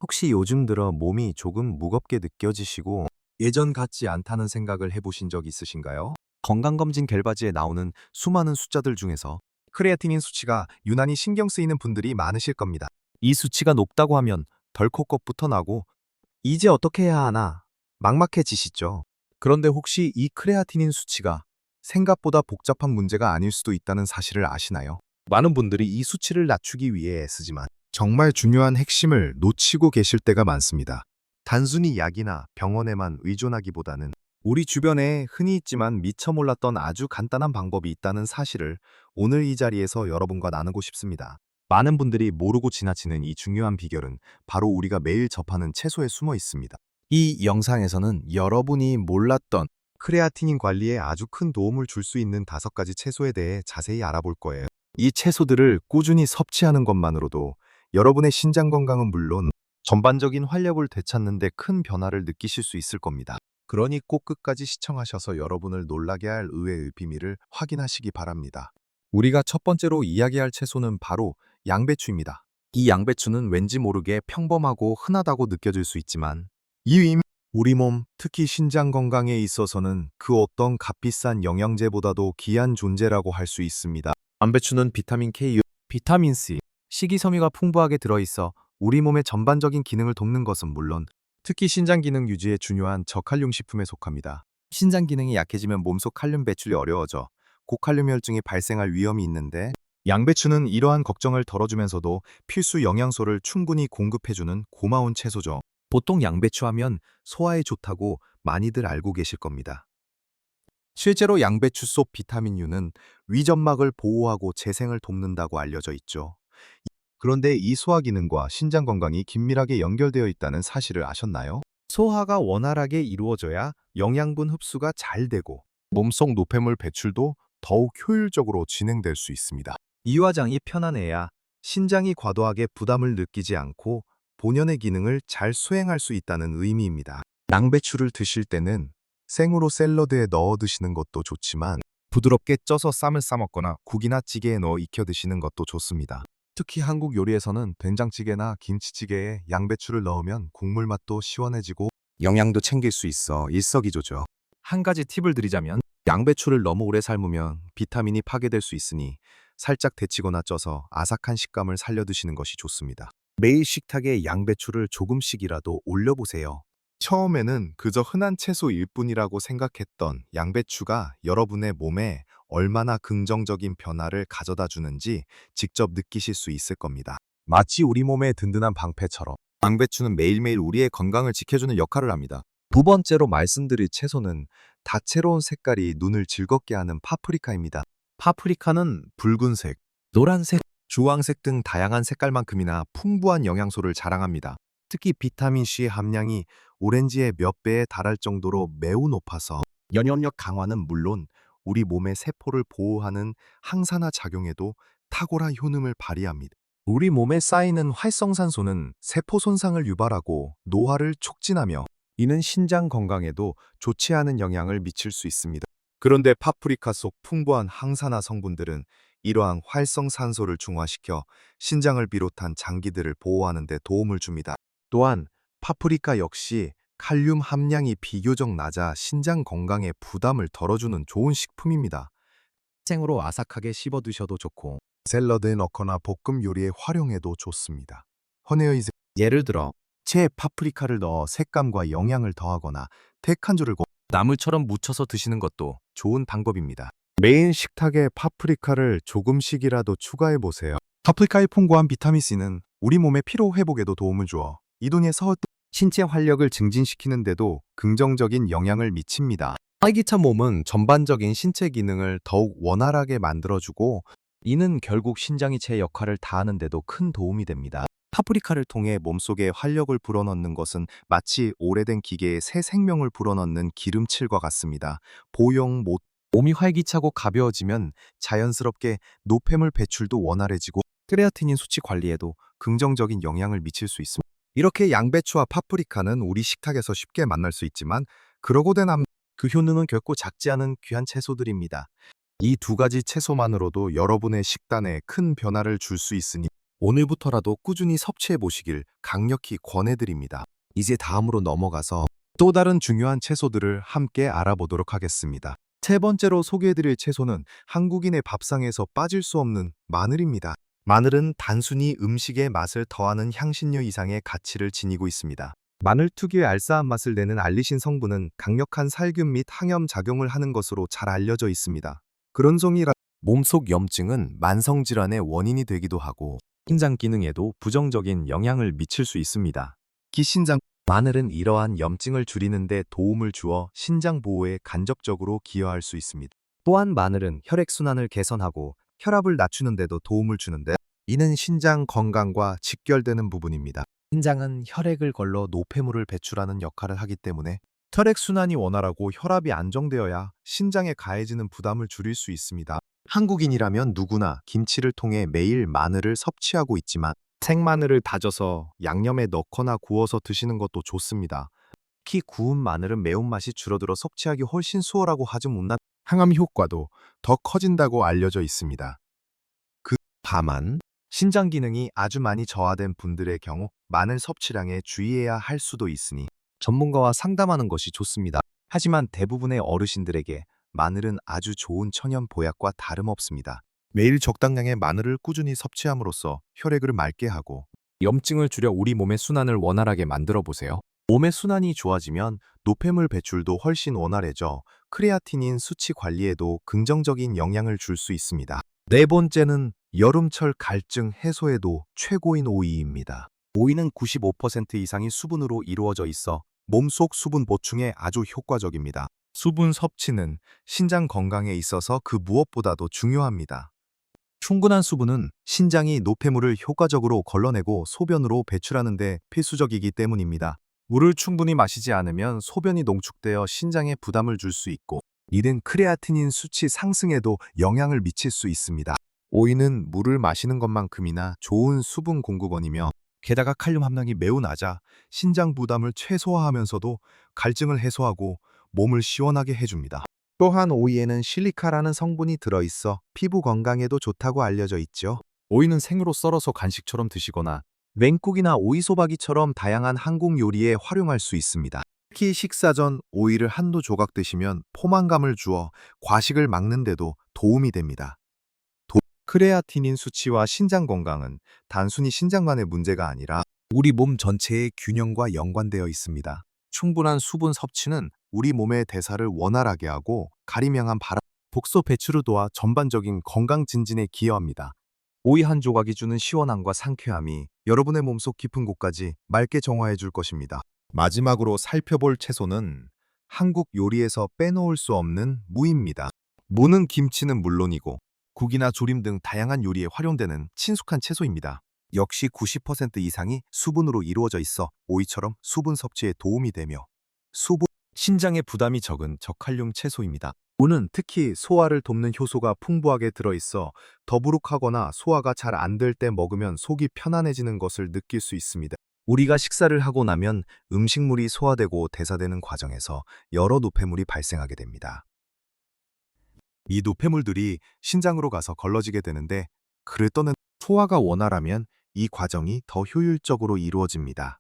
혹시 요즘 들어 몸이 조금 무겁게 느껴지시고 예전 같지 않다는 생각을 해보신 적 있으신가요? 건강검진 결과지에 나오는 수많은 숫자들 중에서 크레아티닌 수치가 유난히 신경 쓰이는 분들이 많으실 겁니다. 이 수치가 높다고 하면 덜컥 겁부터 나고 이제 어떻게 해야 하나 막막해지시죠. 그런데 혹시 이 크레아티닌 수치가 생각보다 복잡한 문제가 아닐 수도 있다는 사실을 아시나요? 많은 분들이 이 수치를 낮추기 위해 애쓰지만 정말 중요한 핵심을 놓치고 계실 때가 많습니다. 단순히 약이나 병원에만 의존하기보다는 우리 주변에 흔히 있지만 미처 몰랐던 아주 간단한 방법이 있다는 사실을 오늘 이 자리에서 여러분과 나누고 싶습니다. 많은 분들이 모르고 지나치는 이 중요한 비결은 바로 우리가 매일 접하는 채소에 숨어 있습니다. 이 영상에서는 여러분이 몰랐던 크레아티닌 관리에 아주 큰 도움을 줄 수 있는 5가지 채소에 대해 자세히 알아볼 거예요. 이 채소들을 꾸준히 섭취하는 것만으로도 여러분의 신장 건강은 물론 전반적인 활력을 되찾는 데 큰 변화를 느끼실 수 있을 겁니다. 그러니 꼭 끝까지 시청하셔서 여러분을 놀라게 할 의외의 비밀을 확인하시기 바랍니다. 우리가 첫 번째로 이야기할 채소는 바로 양배추입니다. 이 양배추는 왠지 모르게 평범하고 흔하다고 느껴질 수 있지만 우리 몸, 특히 신장 건강에 있어서는 그 어떤 값비싼 영양제보다도 귀한 존재라고 할 수 있습니다. 양배추는 비타민 K, 비타민 C, 식이섬유가 풍부하게 들어있어 우리 몸의 전반적인 기능을 돕는 것은 물론 특히 신장 기능 유지에 중요한 저칼륨 식품에 속합니다. 신장 기능이 약해지면 몸속 칼륨 배출이 어려워져 고칼륨 혈증이 발생할 위험이 있는데 양배추는 이러한 걱정을 덜어주면서도 필수 영양소를 충분히 공급해주는 고마운 채소죠. 보통 양배추 하면 소화에 좋다고 많이들 알고 계실 겁니다. 실제로 양배추 속 비타민 U는 위점막을 보호하고 재생을 돕는다고 알려져 있죠. 그런데 이 소화 기능과 신장 건강이 긴밀하게 연결되어 있다는 사실을 아셨나요? 소화가 원활하게 이루어져야 영양분 흡수가 잘 되고 몸속 노폐물 배출도 더욱 효율적으로 진행될 수 있습니다. 이화장이 편안해야 신장이 과도하게 부담을 느끼지 않고 본연의 기능을 잘 수행할 수 있다는 의미입니다. 양배추를 드실 때는 생으로 샐러드에 넣어 드시는 것도 좋지만 부드럽게 쪄서 쌈을 싸먹거나 국이나 찌개에 넣어 익혀 드시는 것도 좋습니다. 특히 한국 요리에서는 된장찌개나 김치찌개에 양배추를 넣으면 국물 맛도 시원해지고 영양도 챙길 수 있어 일석이조죠. 한 가지 팁을 드리자면 양배추를 너무 오래 삶으면 비타민이 파괴될 수 있으니 살짝 데치거나 쪄서 아삭한 식감을 살려 드시는 것이 좋습니다. 매일 식탁에 양배추를 조금씩이라도 올려보세요. 처음에는 그저 흔한 채소일 뿐이라고 생각했던 양배추가 여러분의 몸에 얼마나 긍정적인 변화를 가져다 주는지 직접 느끼실 수 있을 겁니다. 마치 우리 몸의 든든한 방패처럼 양배추는 매일매일 우리의 건강을 지켜주는 역할을 합니다. 두 번째로 말씀드릴 채소는 다채로운 색깔이 눈을 즐겁게 하는 파프리카입니다. 파프리카는 붉은색, 노란색, 주황색 등 다양한 색깔만큼이나 풍부한 영양소를 자랑합니다. 특히 비타민C 함량이 오렌지의 몇 배에 달할 정도로 매우 높아서 면역력 강화는 물론 우리 몸의 세포를 보호하는 항산화 작용에도 탁월한 효능을 발휘합니다. 우리 몸에 쌓이는 활성산소는 세포 손상을 유발하고 노화를 촉진하며 이는 신장 건강에도 좋지 않은 영향을 미칠 수 있습니다. 그런데 파프리카 속 풍부한 항산화 성분들은 이러한 활성산소를 중화시켜 신장을 비롯한 장기들을 보호하는 데 도움을 줍니다. 또한 파프리카 역시 칼륨 함량이 비교적 낮아 신장 건강에 부담을 덜어주는 좋은 식품입니다. 생으로 아삭하게 씹어 드셔도 좋고 샐러드에 넣거나 볶음 요리에 활용해도 좋습니다. 허네어이즈 예를 들어 채 파프리카를 넣어 색감과 영양을 더하거나 택 한 줄을 나물처럼 무쳐서 드시는 것도 좋은 방법입니다. 메인 식탁에 파프리카를 조금씩이라도 추가해 보세요. 파프리카의 풍부한 비타민C는 우리 몸의 피로 회복에도 도움을 주어 이동해서 신체 활력을 증진시키는 데도 긍정적인 영향을 미칩니다. 활기찬 몸은 전반적인 신체 기능을 더욱 원활하게 만들어주고 이는 결국 신장이 제 역할을 다하는 데도 큰 도움이 됩니다. 파프리카를 통해 몸속에 활력을 불어넣는 것은 마치 오래된 기계에 새 생명을 불어넣는 기름칠과 같습니다. 보형 못 몸이 활기차고 가벼워지면 자연스럽게 노폐물 배출도 원활해지고 크레아티닌 수치 관리에도 긍정적인 영향을 미칠 수 있습니다. 이렇게 양배추와 파프리카는 우리 식탁에서 쉽게 만날 수 있지만 그러고 된 그 효능은 결코 작지 않은 귀한 채소들입니다. 이 2가지 채소만으로도 여러분의 식단에 큰 변화를 줄 수 있으니 오늘부터라도 꾸준히 섭취해 보시길 강력히 권해드립니다. 이제 다음으로 넘어가서 또 다른 중요한 채소들을 함께 알아보도록 하겠습니다. 세 번째로 소개해드릴 채소는 한국인의 밥상에서 빠질 수 없는 마늘입니다. 마늘은 단순히 음식의 맛을 더하는 향신료 이상의 가치를 지니고 있습니다. 마늘 특유의 알싸한 맛을 내는 알리신 성분은 강력한 살균 및 항염 작용을 하는 것으로 잘 알려져 있습니다. 그런 성이라 몸속 염증은 만성질환의 원인이 되기도 하고 신장 기능에도 부정적인 영향을 미칠 수 있습니다. 기신장 마늘은 이러한 염증을 줄이는 데 도움을 주어 신장 보호에 간접적으로 기여할 수 있습니다. 또한 마늘은 혈액순환을 개선하고 혈압을 낮추는 데도 도움을 주는데 이는 신장 건강과 직결되는 부분입니다. 신장은 혈액을 걸러 노폐물을 배출하는 역할을 하기 때문에 혈액순환이 원활하고 혈압이 안정되어야 신장에 가해지는 부담을 줄일 수 있습니다. 한국인이라면 누구나 김치를 통해 매일 마늘을 섭취하고 있지만 생마늘을 다져서 양념에 넣거나 구워서 드시는 것도 좋습니다. 특히 구운 마늘은 매운맛이 줄어들어 섭취하기 훨씬 수월하고 하지만 항암 효과도 더 커진다고 알려져 있습니다. 다만 신장 기능이 아주 많이 저하된 분들의 경우 마늘 섭취량에 주의해야 할 수도 있으니 전문가와 상담하는 것이 좋습니다. 하지만 대부분의 어르신들에게 마늘은 아주 좋은 천연 보약과 다름없습니다. 매일 적당량의 마늘을 꾸준히 섭취함으로써 혈액을 맑게 하고 염증을 줄여 우리 몸의 순환을 원활하게 만들어 보세요. 몸의 순환이 좋아지면 노폐물 배출도 훨씬 원활해져 크레아티닌 수치 관리에도 긍정적인 영향을 줄 수 있습니다. 네 번째는 여름철 갈증 해소에도 최고인 오이입니다. 오이는 95% 이상이 수분으로 이루어져 있어 몸속 수분 보충에 아주 효과적입니다. 수분 섭취는 신장 건강에 있어서 그 무엇보다도 중요합니다. 충분한 수분은 신장이 노폐물을 효과적으로 걸러내고 소변으로 배출하는 데 필수적이기 때문입니다. 물을 충분히 마시지 않으면 소변이 농축되어 신장에 부담을 줄 수 있고 이는 크레아티닌 수치 상승에도 영향을 미칠 수 있습니다. 오이는 물을 마시는 것만큼이나 좋은 수분 공급원이며 게다가 칼륨 함량이 매우 낮아 신장 부담을 최소화하면서도 갈증을 해소하고 몸을 시원하게 해줍니다. 또한 오이에는 실리카라는 성분이 들어있어 피부 건강에도 좋다고 알려져 있죠. 오이는 생으로 썰어서 간식처럼 드시거나 냉국이나 오이소박이처럼 다양한 한국 요리에 활용할 수 있습니다. 특히 식사 전 오이를 한두 조각 드시면 포만감을 주어 과식을 막는 데도 도움이 됩니다. 크레아티닌 수치와 신장 건강은 단순히 신장만의 문제가 아니라 우리 몸 전체의 균형과 연관되어 있습니다. 충분한 수분 섭취는 우리 몸의 대사를 원활하게 하고 가림양한 발암, 독소 배출을 도와 전반적인 건강 증진에 기여합니다. 오이 한 조각이 주는 시원함과 상쾌함이 여러분의 몸속 깊은 곳까지 맑게 정화해 줄 것입니다. 마지막으로 살펴볼 채소는 한국 요리에서 빼놓을 수 없는 무입니다. 무는 김치는 물론이고 국이나 조림 등 다양한 요리에 활용되는 친숙한 채소입니다. 역시 90% 이상이 수분으로 이루어져 있어 오이처럼 수분 섭취에 도움이 되며 신장에 부담이 적은 저칼륨 채소입니다. 무는 특히 소화를 돕는 효소가 풍부하게 들어있어 더부룩하거나 소화가 잘 안 될 때 먹으면 속이 편안해지는 것을 느낄 수 있습니다. 우리가 식사를 하고 나면 음식물이 소화되고 대사되는 과정에서 여러 노폐물이 발생하게 됩니다. 이 노폐물들이 신장으로 가서 걸러지게 되는데 그를 떠는 소화가 원활하면 이 과정이 더 효율적으로 이루어집니다.